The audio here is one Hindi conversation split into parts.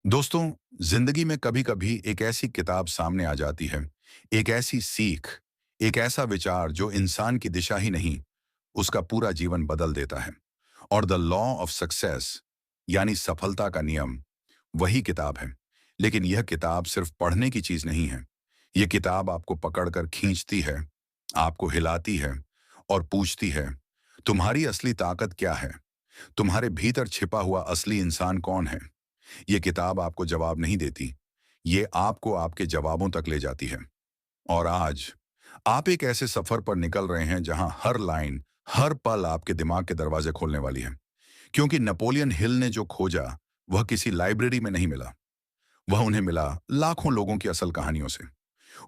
दोस्तों, जिंदगी में कभी-कभी एक ऐसी किताब सामने आ जाती है, एक ऐसी सीख, एक ऐसा विचार जो इंसान की दिशा ही नहीं, उसका पूरा जीवन बदल देता है। और द लॉ ऑफ सक्सेस यानी सफलता का नियम वही किताब है। लेकिन यह किताब सिर्फ पढ़ने की चीज नहीं है। यह किताब आपको पकड़कर खींचती है, आपको हिलाती है और पूछती है, तुम्हारी असली ताकत क्या है? तुम्हारे भीतर छिपा हुआ असली इंसान कौन है? ये किताब आपको जवाब नहीं देती, ये आपको आपके जवाबों तक ले जाती है। और आज आप एक ऐसे सफर पर निकल रहे हैं जहां हर लाइन, हर पल आपके दिमाग के दरवाजे खोलने वाली है। क्योंकि नेपोलियन हिल ने जो खोजा, वह किसी लाइब्रेरी में नहीं मिला। वह उन्हें मिला लाखों लोगों की असल कहानियों से।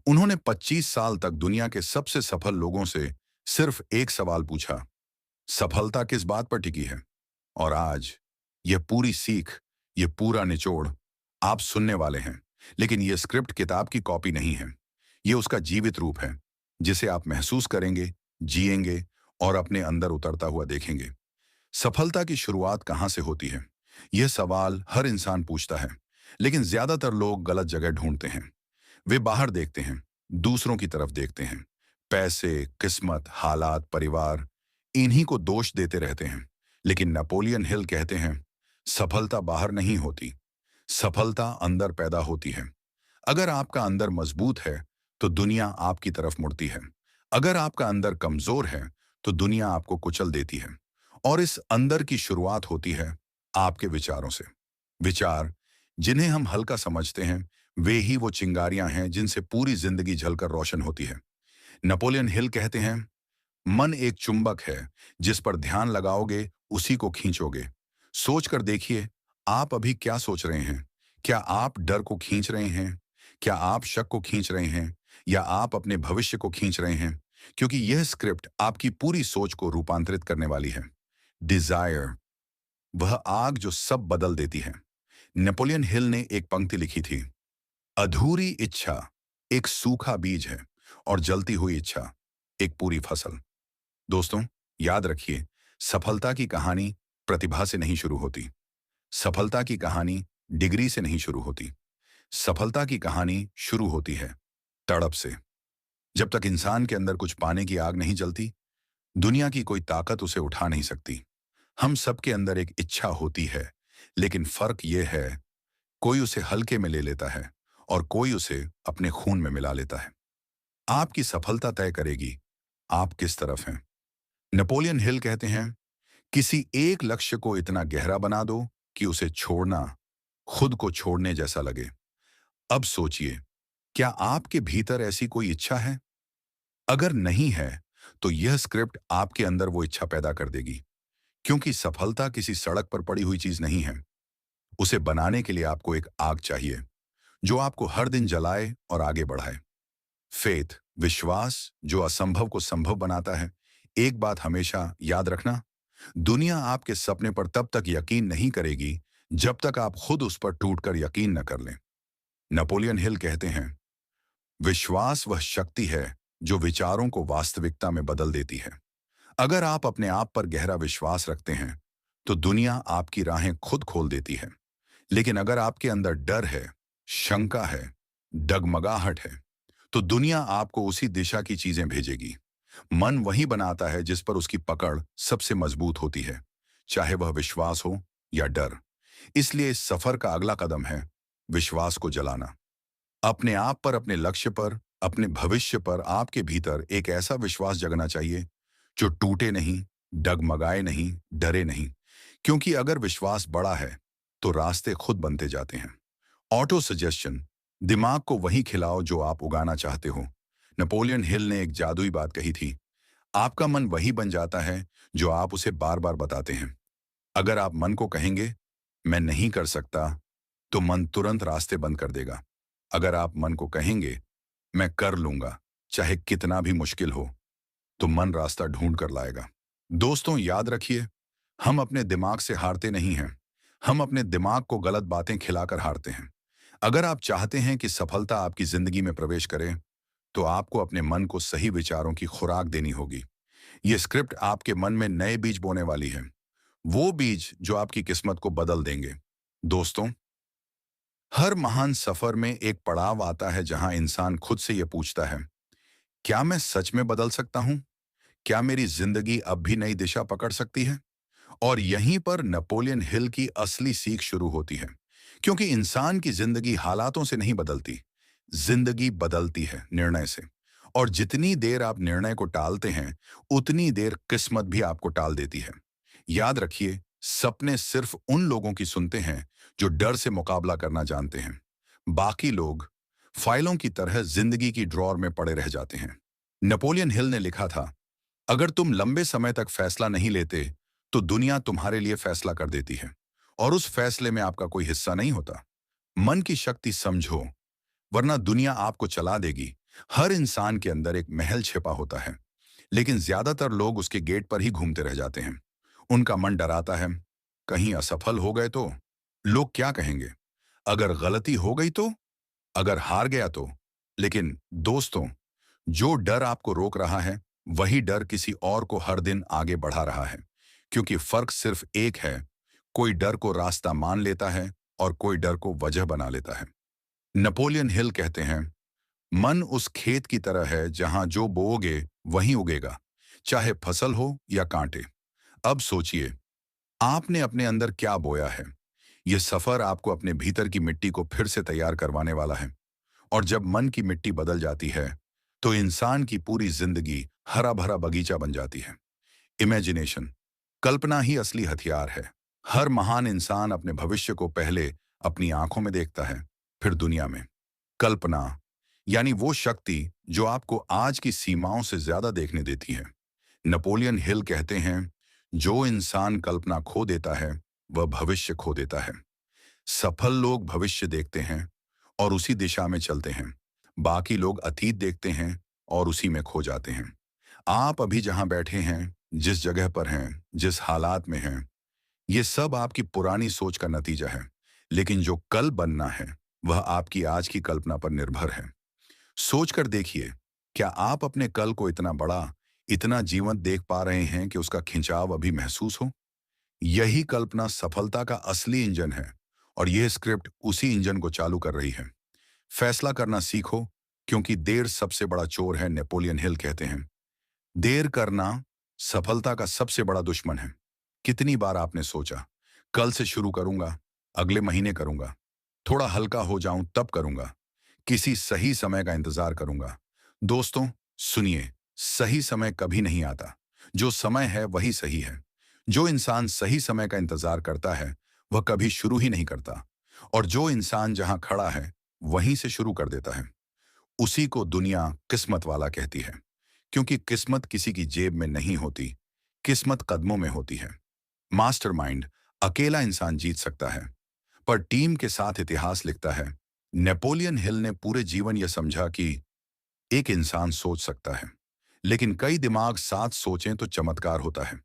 उन्होंने 25 साल तक दुनिया के सबसे सफल लोगों से सिर्फ एक सवाल पूछा, सफलता किस बात पर टिकी है? और आज यह पूरी सीख, यह पूरा निचोड़ आप सुनने वाले हैं। लेकिन यह स्क्रिप्ट किताब की कॉपी नहीं है। यह उसका जीवित रूप है, जिसे आप महसूस करेंगे, जिएंगे और अपने अंदर उतरता हुआ देखेंगे। सफलता की शुरुआत कहां से होती है? यह सवाल हर इंसान पूछता है, लेकिन ज्यादातर लोग गलत जगह ढूंढते हैं। वे बाहर देखते हैं, दूसरों की तरफ देखते हैं। पैसे, किस्मत, हालात, परिवार, इन्हीं को दोष देते रहते हैं। लेकिन नेपोलियन हिल कहते हैं, सफलता बाहर नहीं होती, सफलता अंदर पैदा होती है। अगर आपका अंदर मजबूत है, तो दुनिया आपकी तरफ मुड़ती है। अगर आपका अंदर कमजोर है, तो दुनिया आपको कुचल देती है। और इस अंदर की शुरुआत होती है आपके विचारों से। विचार जिन्हें हम हल्का समझते हैं, वे ही वो चिंगारियां हैं जिनसे पूरी जिंदगी जलकर रोशन होती है। नेपोलियन हिल कहते हैं, मन एक चुंबक है, जिस पर ध्यान लगाओगे उसी को खींचोगे। सोच कर देखिए, आप अभी क्या सोच रहे हैं? क्या आप डर को खींच रहे हैं? क्या आप शक को खींच रहे हैं? या आप अपने भविष्य को खींच रहे हैं? क्योंकि यह स्क्रिप्ट आपकी पूरी सोच को रूपांतरित करने वाली है। डिजायर, वह आग जो सब बदल देती है। नेपोलियन हिल ने एक पंक्ति लिखी थी, अधूरी इच्छा एक सूखा बीज है और जलती हुई इच्छा एक पूरी फसल। दोस्तों, याद रखिए, सफलता की कहानी प्रतिभा से नहीं शुरू होती। सफलता की कहानी डिग्री से नहीं शुरू होती। सफलता की कहानी शुरू होती है तड़प से। जब तक इंसान के अंदर कुछ पाने की आग नहीं जलती, दुनिया की कोई ताकत उसे उठा नहीं सकती। हम सबके अंदर एक इच्छा होती है, लेकिन फर्क यह है, कोई उसे हल्के में ले लेता है और कोई उसे अपने खून में मिला लेता है। आपकी सफलता तय करेगी आप किस तरफ हैं। नेपोलियन हिल कहते हैं, किसी एक लक्ष्य को इतना गहरा बना दो कि उसे छोड़ना खुद को छोड़ने जैसा लगे। अब सोचिए, क्या आपके भीतर ऐसी कोई इच्छा है? अगर नहीं है, तो यह स्क्रिप्ट आपके अंदर वो इच्छा पैदा कर देगी। क्योंकि सफलता किसी सड़क पर पड़ी हुई चीज नहीं है। उसे बनाने के लिए आपको एक आग चाहिए, जो आपको हर दिन जलाए और आगे बढ़ाए। फेथ, विश्वास, जो असंभव को संभव बनाता है। एक बात हमेशा याद रखना, दुनिया आपके सपने पर तब तक यकीन नहीं करेगी जब तक आप खुद उस पर टूटकर यकीन न कर लें। नेपोलियन हिल कहते हैं, विश्वास वह शक्ति है जो विचारों को वास्तविकता में बदल देती है। अगर आप अपने आप पर गहरा विश्वास रखते हैं, तो दुनिया आपकी राहें खुद खोल देती है। लेकिन अगर आपके अंदर डर है, शंका है, डगमगाहट है, तो दुनिया आपको उसी दिशा की चीजें भेजेगी। मन वही बनाता है जिस पर उसकी पकड़ सबसे मजबूत होती है, चाहे वह विश्वास हो या डर। इसलिए इस सफर का अगला कदम है विश्वास को जलाना। अपने आप पर, अपने लक्ष्य पर, अपने भविष्य पर आपके भीतर एक ऐसा विश्वास जगना चाहिए जो टूटे नहीं, डगमगाए नहीं, डरे नहीं। क्योंकि अगर विश्वास बड़ा है, तो रास्ते खुद बनते जाते हैं। ऑटो सजेशन, दिमाग को वही खिलाओ जो आप उगाना चाहते हो। नेपोलियन हिल ने एक जादुई बात कही थी, आपका मन वही बन जाता है जो आप उसे बार बार बताते हैं। अगर आप मन को कहेंगे, मैं नहीं कर सकता, तो मन तुरंत रास्ते बंद कर देगा। अगर आप मन को कहेंगे, मैं कर लूंगा, चाहे कितना भी मुश्किल हो, तो मन रास्ता ढूंढ कर लाएगा। दोस्तों, याद रखिए, हम अपने दिमाग से हारते नहीं हैं, हम अपने दिमाग को गलत बातें खिलाकर हारते हैं। अगर आप चाहते हैं कि सफलता आपकी जिंदगी में प्रवेश करे, तो आपको अपने मन को सही विचारों की खुराक देनी होगी। ये स्क्रिप्ट आपके मन में नए बीज बोने वाली है, वो बीज जो आपकी किस्मत को बदल देंगे। दोस्तों, हर महान सफर में एक पड़ाव आता है जहां इंसान खुद से यह पूछता है, क्या मैं सच में बदल सकता हूं? क्या मेरी जिंदगी अब भी नई दिशा पकड़ सकती है? और यहीं पर नेपोलियन हिल की असली सीख शुरू होती है। क्योंकि इंसान की जिंदगी हालातों से नहीं बदलती, जिंदगी बदलती है निर्णय से। और जितनी देर आप निर्णय को टालते हैं, उतनी देर किस्मत भी आपको टाल देती है। याद रखिए, सपने सिर्फ उन लोगों की सुनते हैं जो डर से मुकाबला करना जानते हैं। बाकी लोग फाइलों की तरह जिंदगी की ड्रॉर में पड़े रह जाते हैं। नेपोलियन हिल ने लिखा था, अगर तुम लंबे समय तक फैसला नहीं लेते, तो दुनिया तुम्हारे लिए फैसला कर देती है और उस फैसले में आपका कोई हिस्सा नहीं होता। मन की शक्ति समझो, वरना दुनिया आपको चला देगी। हर इंसान के अंदर एक महल छिपा होता है, लेकिन ज्यादातर लोग उसके गेट पर ही घूमते रह जाते हैं। उनका मन डराता है, कहीं असफल हो गए तो? लोग क्या कहेंगे? अगर गलती हो गई तो? अगर हार गया तो? लेकिन दोस्तों, जो डर आपको रोक रहा है, वही डर किसी और को हर दिन आगे बढ़ा रहा है। क्योंकि फर्क सिर्फ एक है, कोई डर को रास्ता मान लेता है और कोई डर को वजह बना लेता है। नेपोलियन हिल कहते हैं, मन उस खेत की तरह है जहां जो बोओगे वहीं उगेगा, चाहे फसल हो या कांटे। अब सोचिए, आपने अपने अंदर क्या बोया है? यह सफर आपको अपने भीतर की मिट्टी को फिर से तैयार करवाने वाला है। और जब मन की मिट्टी बदल जाती है, तो इंसान की पूरी जिंदगी हरा भरा बगीचा बन जाती है। इमेजिनेशन, कल्पना ही असली हथियार है। हर महान इंसान अपने भविष्य को पहले अपनी आंखों में देखता है, फिर दुनिया में। कल्पना यानी वो शक्ति जो आपको आज की सीमाओं से ज्यादा देखने देती है। नेपोलियन हिल कहते हैं, जो इंसान कल्पना खो देता है, वह भविष्य खो देता है। सफल लोग भविष्य देखते हैं और उसी दिशा में चलते हैं। बाकी लोग अतीत देखते हैं और उसी में खो जाते हैं। आप अभी जहां बैठे हैं, जिस जगह पर हैं, जिस हालात में हैं, ये सब आपकी पुरानी सोच का नतीजा है। लेकिन जो कल बनना है, वह आपकी आज की कल्पना पर निर्भर है। सोचकर देखिए, क्या आप अपने कल को इतना बड़ा, इतना जीवंत देख पा रहे हैं कि उसका खिंचाव अभी महसूस हो? यही कल्पना सफलता का असली इंजन है और यह स्क्रिप्ट उसी इंजन को चालू कर रही है। फैसला करना सीखो, क्योंकि देर सबसे बड़ा चोर है, नेपोलियन हिल कहते हैं। देर करना सफलता का सबसे बड़ा दुश्मन है। कितनी बार आपने सोचा, कल से शुरू करूंगा, अगले महीने करूंगा, थोड़ा हल्का हो जाऊं तब करूंगा, किसी सही समय का इंतजार करूंगा। दोस्तों, सुनिए, सही समय कभी नहीं आता। जो समय है वही सही है। जो इंसान सही समय का इंतजार करता है, वह कभी शुरू ही नहीं करता। और जो इंसान जहां खड़ा है, वहीं से शुरू कर देता है। उसी को दुनिया किस्मत वाला कहती है। क्योंकि किस्मत किसी की जेब में नहीं होती, किस्मत कदमों में होती है। मास्टरमाइंड अकेला इंसान जीत सकता है, पर टीम के साथ इतिहास लिखता है। नेपोलियन हिल ने पूरे जीवन यह समझा कि एक इंसान सोच सकता है, लेकिन कई दिमाग साथ सोचें तो चमत्कार होता है।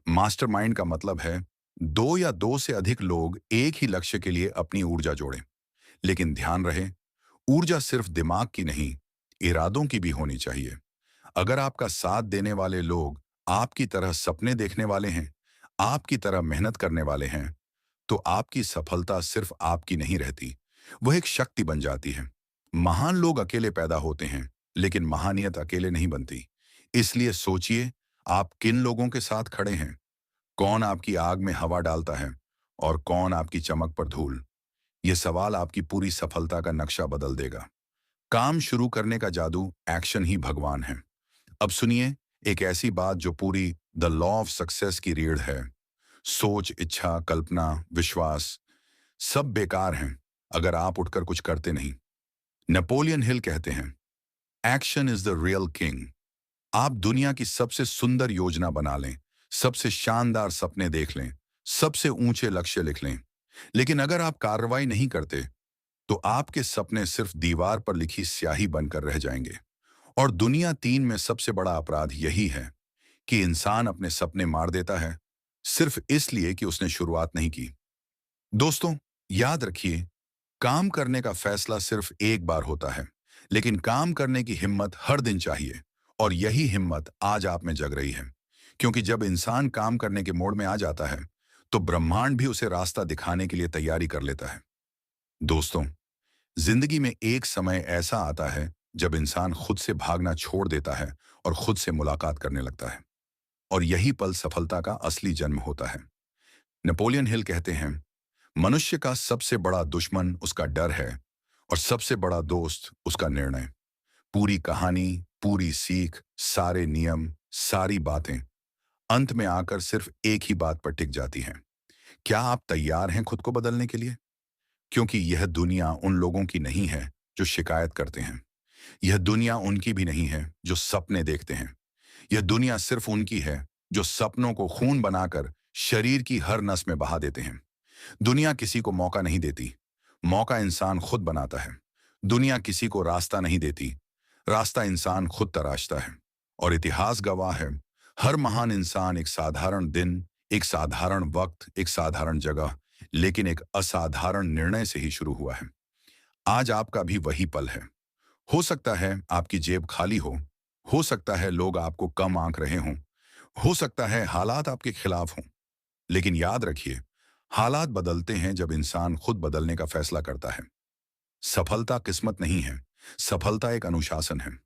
मास्टरमाइंड का मतलब है दो या दो से अधिक लोग एक ही लक्ष्य के लिए अपनी ऊर्जा जोड़ें। लेकिन ध्यान रहे, ऊर्जा सिर्फ दिमाग की नहीं, इरादों की भी होनी चाहिए। अगर आपका साथ देने वाले लोग आपकी तरह सपने देखने वाले हैं, आपकी तरह मेहनत करने वाले हैं, तो आपकी सफलता सिर्फ आपकी नहीं रहती, वह एक शक्ति बन जाती है। महान लोग अकेले पैदा होते हैं, लेकिन महानियत अकेले नहीं बनती। इसलिए सोचिए, आप किन लोगों के साथ खड़े हैं, कौन आपकी आग में हवा डालता है और कौन आपकी चमक पर धूल। यह सवाल आपकी पूरी सफलता का नक्शा बदल देगा। काम शुरू करने का जादू, एक्शन ही भगवान है। अब सुनिए, एक ऐसी बात जो पूरी द लॉ ऑफ सक्सेस की रीढ़ है। सोच, इच्छा, कल्पना, विश्वास सब बेकार हैं अगर आप उठकर कुछ करते नहीं। नेपोलियन हिल कहते हैं, action is the real king. आप दुनिया की सबसे सुंदर योजना बना लें, सबसे शानदार सपने देख लें, सबसे ऊंचे लक्ष्य लिख लें, लेकिन अगर आप कार्रवाई नहीं करते, तो आपके सपने सिर्फ दीवार पर लिखी स्याही बनकर रह जाएंगे। और दुनिया तीन में सबसे बड़ा अपराध यही है कि इंसान अपने सपने मार देता है, सिर्फ इसलिए कि उसने शुरुआत नहीं की। दोस्तों, याद रखिए, काम करने का फैसला सिर्फ एक बार होता है, लेकिन काम करने की हिम्मत हर दिन चाहिए। और यही हिम्मत आज आप में जग रही है। क्योंकि जब इंसान काम करने के मोड में आ जाता है, तो ब्रह्मांड भी उसे रास्ता दिखाने के लिए तैयारी कर लेता है। दोस्तों, जिंदगी में एक समय ऐसा आता है जब इंसान खुद से भागना छोड़ देता है और खुद से मुलाकात करने लगता है। और यही पल सफलता का असली जन्म होता है। नेपोलियन हिल कहते हैं, मनुष्य का सबसे बड़ा दुश्मन उसका डर है और सबसे बड़ा दोस्त उसका निर्णय। पूरी कहानी, पूरी सीख, सारे नियम, सारी बातें अंत में आकर सिर्फ एक ही बात पर टिक जाती हैं। क्या आप तैयार हैं खुद को बदलने के लिए? क्योंकि यह दुनिया उन लोगों की नहीं है जो शिकायत करते हैं। यह दुनिया उनकी भी नहीं है जो सपने देखते हैं। यह दुनिया सिर्फ उनकी है जो सपनों को खून बनाकर शरीर की हर नस में बहा देते हैं। दुनिया किसी को मौका नहीं देती, मौका इंसान खुद बनाता है। दुनिया किसी को रास्ता नहीं देती, रास्ता इंसान खुद तराशता है। और इतिहास गवाह है, हर महान इंसान एक साधारण दिन, एक साधारण वक्त, एक साधारण जगह, लेकिन एक असाधारण निर्णय से ही शुरू हुआ है। आज आपका भी वही पल है। हो सकता है आपकी जेब खाली हो सकता है लोग आपको कम आंक रहे हों, हो सकता है हालात आपके खिलाफ हों, लेकिन याद रखिए, हालात बदलते हैं जब इंसान खुद बदलने का फैसला करता है। सफलता किस्मत नहीं है, सफलता एक अनुशासन है।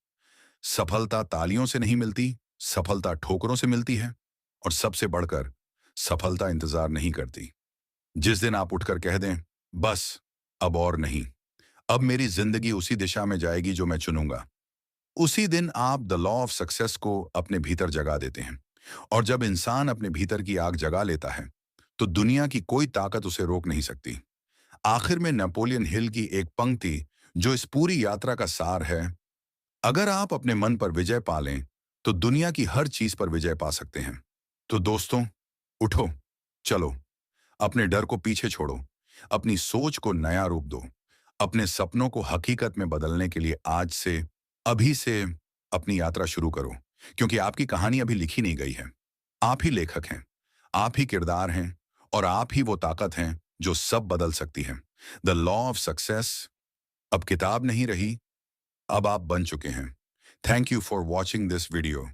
सफलता तालियों से नहीं मिलती, सफलता ठोकरों से मिलती है। और सबसे बढ़कर, सफलता इंतजार नहीं करती। जिस दिन आप उठकर कह दें, बस अब और नहीं, अब मेरी जिंदगी उसी दिशा में जाएगी जो मैं चुनूंगा, उसी दिन आप द लॉ ऑफ सक्सेस को अपने भीतर जगा देते हैं। और जब इंसान अपने भीतर की आग जगा लेता है, तो दुनिया की कोई ताकत उसे रोक नहीं सकती। आखिर में नेपोलियन हिल की एक पंक्ति जो इस पूरी यात्रा का सार है, अगर आप अपने मन पर विजय पा लें, तो दुनिया की हर चीज पर विजय पा सकते हैं। तो दोस्तों, उठो, चलो, अपने डर को पीछे छोड़ो, अपनी सोच को नया रूप दो, अपने सपनों को हकीकत में बदलने के लिए आज से, अभी से अपनी यात्रा शुरू करो। क्योंकि आपकी कहानी अभी लिखी नहीं गई है। आप ही लेखक हैं, आप ही किरदार हैं, और आप ही वो ताकत हैं जो सब बदल सकती है। द लॉ ऑफ सक्सेस अब किताब नहीं रही, अब आप बन चुके हैं। Thank you for watching this video.